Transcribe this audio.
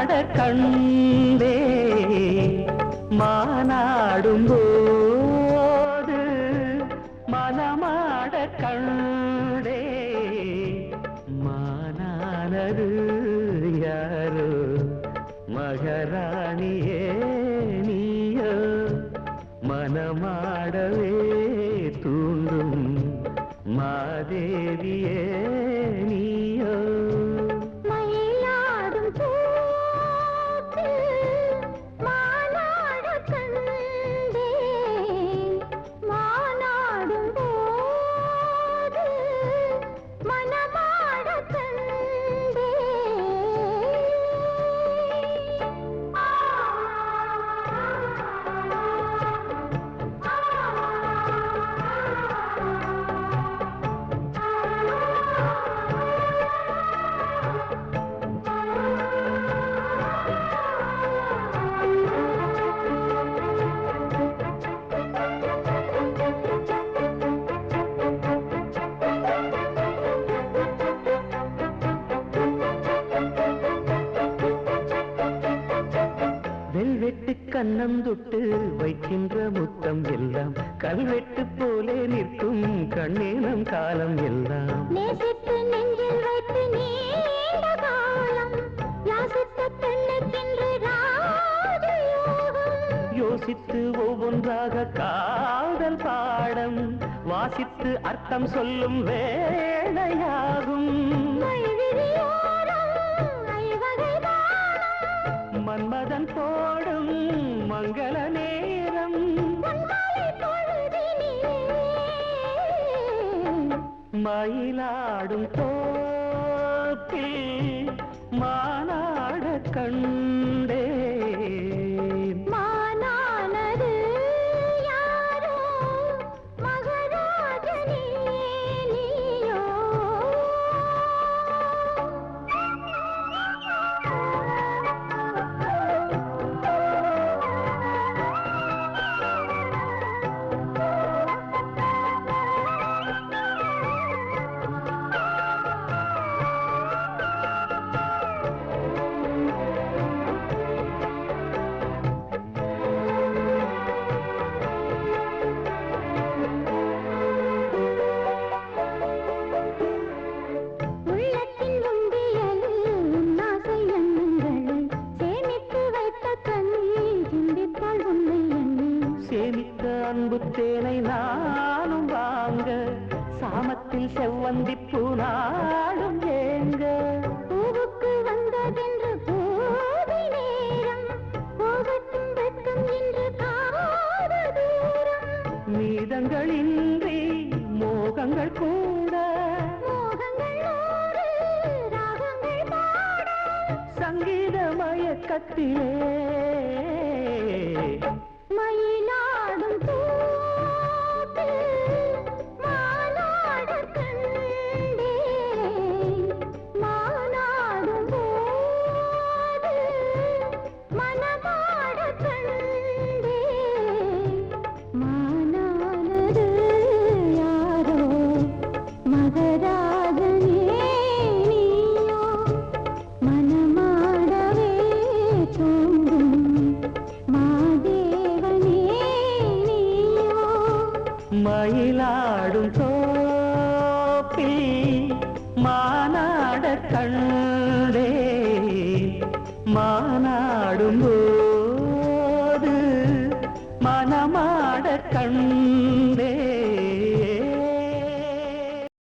மனமாட கண்டே மானாடும் போது மனமாட கண்டே மானானது யாரோ மகாராணியே நீயோ மனமாடவே தூண்டும் மாதேவியே நீயோ மயிலாடும் மானாட கண்டே மானாடும் போது மனமாட கண்டே வெல்வெட்டு கண்ணம் தொட்டு வைக்கின்ற முத்தம் எல்லாம் கல்வெட்டு போலே நிற்கும் கண்ணீனம் காலம் எல்லாம் நேசித்து நெஞ்சில் வைத்து நீண்ட காலம் யாசித்த பெண்ணுக்கென்று ராஜயோகம் யோசித்து ஒவ்வொன்றாக காதல் பாடம் வாசித்து அர்த்தம் சொல்லும் வேளையாகும் மன்மதன் போடும் மங்கள நேரம் மயிலாடும் தோப்பில் மானாட கண்டே மானானது யாரோ மகராஜனே நீயோ உள்ளத்தின் உண்டியலில் உன்னாசை எண்ணங்களை சேமித்து வைத்த கண்ணீர் சிந்தித்தாள் உன்னை எண்ணி சேமித்த அன்பு தேனை நானும் வாங்க சாமத்தில் செவ்வந்தி பூநாடும் ஏங்க பூவுக்கு வந்ததென்று போதை நேரம் போகட்டும் வெட்கம் என்று காத தூரம் மீதங்களின்றி மோகங்கள் கூட மோகங்கள் நூறு ராகங்கள் பாட சங்கீத மயக்கத்திலே மயிலாடும் தோப்பில் மானாட கண்டே மானாடும் போது மனமாட கண்டே மானானது யாரோ மகராஜனே நீயோ மனமாடவே தூண்டும் மாதேவனே நீயோ மயிலாடும் தோப்பில் மானாட கண்டே மானாடும்